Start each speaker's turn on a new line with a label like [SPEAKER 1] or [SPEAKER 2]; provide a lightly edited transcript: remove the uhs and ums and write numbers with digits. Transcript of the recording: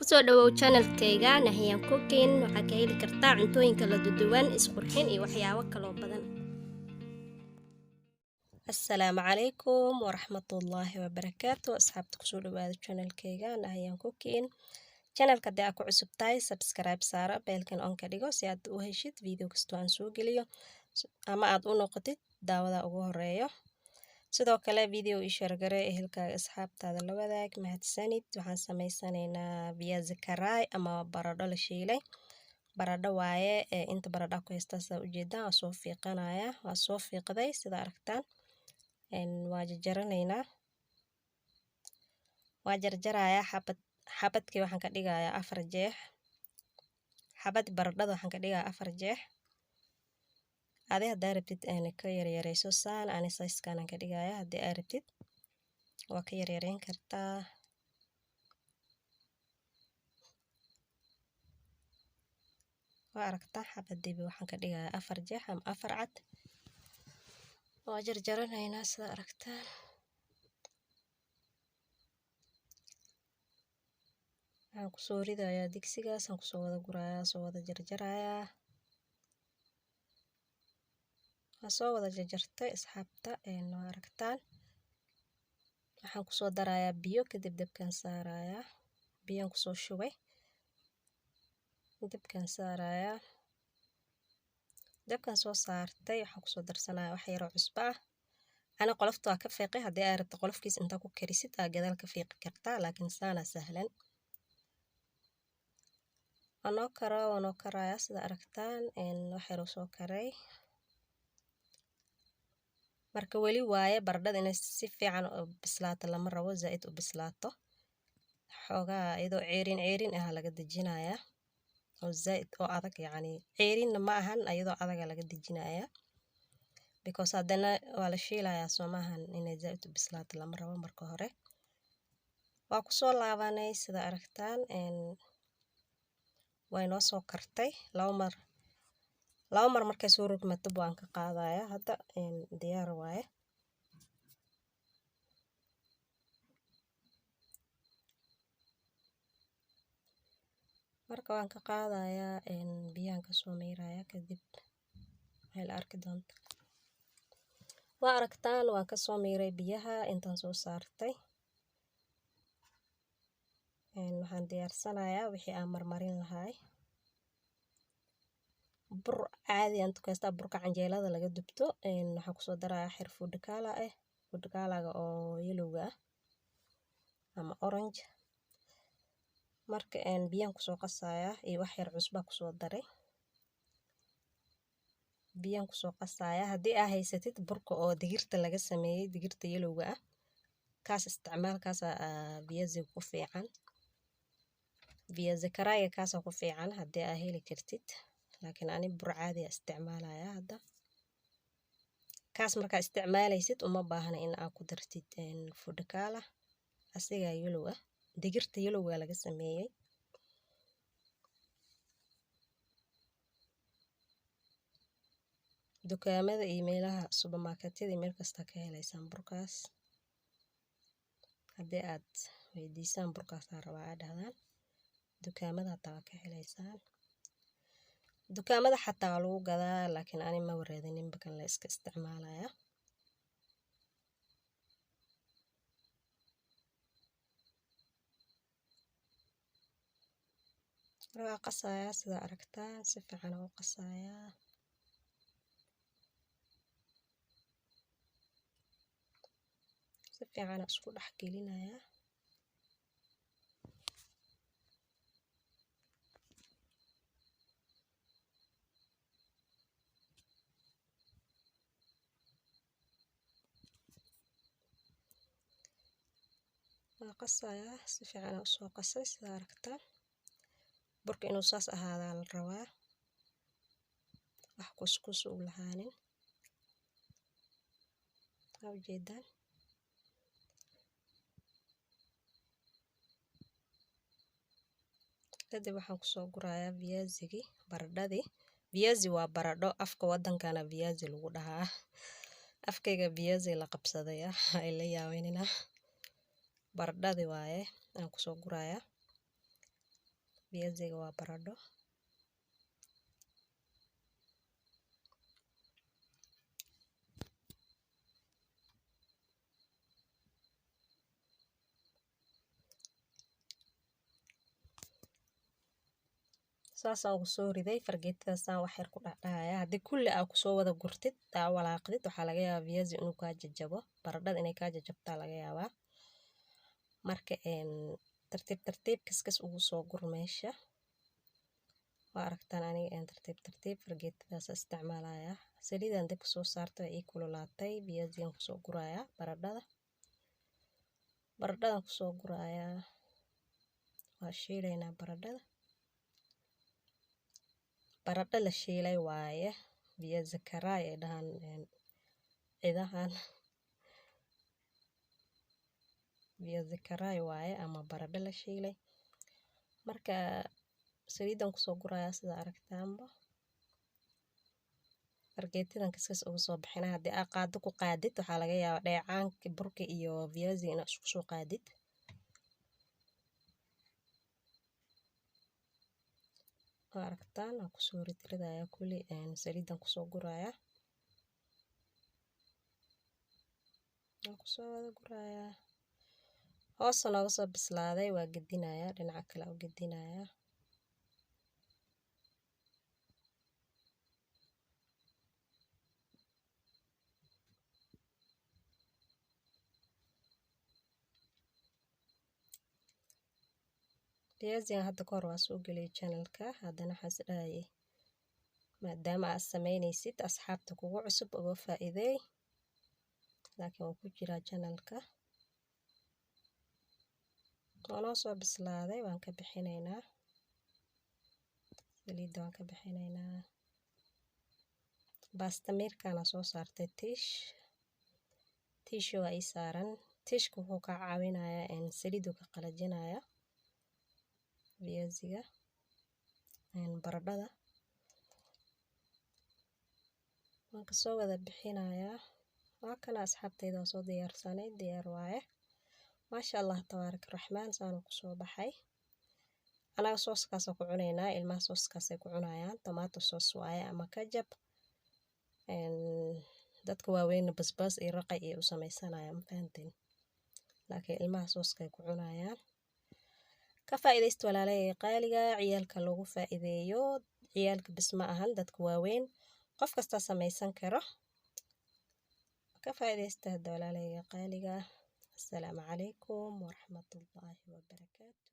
[SPEAKER 1] kusoo dhawow channelkayga Nahyan Cooking. Waxaad ka heli kartaa cuntooyin kala duwan, isqurxin iyo waxyaabo kala badan. Assalaamu calaykum waraxmatullaahi wabarakaatuh. Asxaabta kusoo dhawaada channelkayga Nahyan Cooking. Channelka hadii aad ku cusub tahay, subscribe saara, beelkan on ka dhigo si aad u heshid video kasta aan soo geliyo ama aad u noqotid daawada ugu horeeyo. sidoo kale video ii share garee ehelkaaga asxaabtaada la wadaag. mahadsanid. waxaan sameysanaynaa viazi karai ama baradho la shiilay. baradho waaye inta baradho ku haysta saa u jeedaan waa soo fiiqanaya, waa soo fiiqday sida aragtaan. waa jarjaranaynaa, waa jarjarayaa xabadkii waxaan ka dhigayaa 4 jeex. xabad baradhada waxaan ka dhigayaa 4 jeex. adee hadaa rabtid ka yaryareyso saan ani size-kan ka dhigaya. hadii aad rabtid waa ka yaryareyn kartaa. waa aragtaa xabadiiba waxaan ka dhigayaa 4 jeex ama 4 cad. waa jarjaranaynaa sida aragtaan. waxaan kusoo ridayaa digsigaas, aan kusoo wada gurayaa, soo wada jarjarayaa. waa soo wada jarjartay asxaabta. waa aragtaan. waxaan kusoo darayaa biyo, kadib dabkaan saarayaa. biyaan kusoo shubay, dabkaan saarayaa. dabkaan soo saartay, waxaan kusoo darsanayaa wax yar oo cusbo ah. ana qolofta waa ka fiiqay. haddii aad rabto qolofkiis intaa ku karisid aad gadaal ka fiiqi kartaa, laakiin saana sahlan. wanoo karayaa sida aragtaan. wax yar oo soo karay. marka weli waaye baradhada inay si fiican u bislaato lama rabo, zaid u bislaato. xoogaa iyadoo ceerin ah laga dejinayaa, oo zaid oo adag, yacni ceerinna ma ahan, iyadoo adag laga dejinayaa because haddana waa la shiilayaa soo maahan. inay zaid u bislaato lama rabo marka hore. waa kusoo laabanay sida aragtaan. way noo soo kartay 2 mar markay soo rogmato waan ka qaadayaa. hadda diyaar waaye. marka waan ka qaadayaa, biyaan ka soo meerayaa, kadib waxay la arki doonta. waa aragtaan waan ka soo meeray biyaha intaan soo saartay. waxaan diyaarsanayaa wixii aan marmarin lahaay. bur caadi aan tukaystaa, burka canjeelada laga dubto. waxaan kusoo darayaa xir food color food color-ga oo yellow-ga ah ama orange. marka biyaan kusoo qasayaa iyo wax yar cusbo kusoo daray. biyaan kusoo qasayaa. haddii aad haysatid burka oo digirta laga sameeyay, digirta yellow-ga ah, kaas isticmaal. kaas viazi ku fiican. viazi karai kaas ku fiican haddii aad heli kartid, laakiin ani bur caadi ah isticmaalayaa hadda. kaas markaa isticmaalaysid uma baahna in aad ku dartid food color. asiga yellow ah, digirta yellow-ga laga sameeyay. dukaamada iyo meelaha supermarket-yada meel kasta ka helaysaan burkaas. haddii aad weydiisaan burkaas aan rabaa aad dhahdaan, dukaamada hataa ka helaysaan. dukaamada xataa waa lagu gadaa, laakiin ani ma wareedinin, bakan la iska isticmaalayaa. waa qasayaa sida aragtaan. si fiican u qasayaa. si fiican isku dhex gelinayaa. waa qasayaa. si fiican u soo qasay sida aragtaan. burka inuu saas ahaadaa la rabaa, wax kuskus u lahaanin. waa ujeedaan. kadib waxaan kusoo gurayaa viazigii, baradhadii. viazi waa baradho, afka wadankana viazi lagu dhahaa. afkayga viazi la qabsaday ay la yaabinina. baradhadii waaye aan kusoo gurayaa. viaziga waa baradho. saasaan ugu soo riday fargeetadaasaan wax yar ku dhacdhahaya. haddii kulli aa kusoo wada gurtid aa walaaqdid waxaa laga yaabaa viazi inuu kaa jajabo, baradhada inay kaa jajabtaa laga yaabaa. marka tartiib tartiib kaskas ugu soo gur meesha. waa aragtaan aniga tartiib tartiib fargeetadaas isticmaalaya. saliidaan dabka soo saartay waa ii kululaatay. viazigan kusoo guraya baradhadan kusoo guraya. waa shiilaynaa baradhada. baradho la shiilay waaye, viazi karai ay dhahaan cidahan. viazi karai waaye ama baradho la shiilay. marka saliidan kusoo guraya sida aragtaanba. fargeetadan kaskas ugu soo bixinaa. haddii aa qaado ku qaadid waxaa laga yaabaa dheecaanka burka iyo viazi inaad isku soo qaadid. waa aragtaan aan kusoo ridridaya kulli saliidan kusoo guraya. kusoo wada guraya. hoosta nooga soo bislaaday waa gedinaya, dhinaca kale u gedinaya. viazigan hadda kahor waa soo geliyay channelka, haddana waxaan is dhahayay maadaama aad sameynaysid asxaabta kugu cusub uga faa'iideey. laakiin waa ku jiraa channelka. waa noo soo bislaaday, waan ka bixinaynaa saliidda, waan ka bixinaynaa. baastamiirkaana soo saartay tiish waa ii saaran. tiishka wuxuu kaa caawinayaa saliidu ka qalajinaya viaziga baradhada. waan kasoo wada bixinayaa. waa kana asxaabtayda soo diyaarsanay, diyaar waaye. maasha allah tabaarak raxmaan. saanu kusoo baxay. anaga sooskaasoo ku cunaynaa, ilmaha sooskaasay ku cunayaan. tomato soos waaye ama kajab. dadka waaweyn basbaas iyo raqay ay u samaysanayaan, ma fahanteen. laakiin ilmaha sooskay ku cunayaan. ka faa'iidaysta walaalahayga qaaliga. ciyaalka lagu faa'iideeyo. ciyaalka bis ma ahan, dadka waaweyn qof kasta samaysan karo. ka faa'iidaysta walaalahayga qaaliga. assalaamu calaykum waraxmatullaahi wabarakaatu.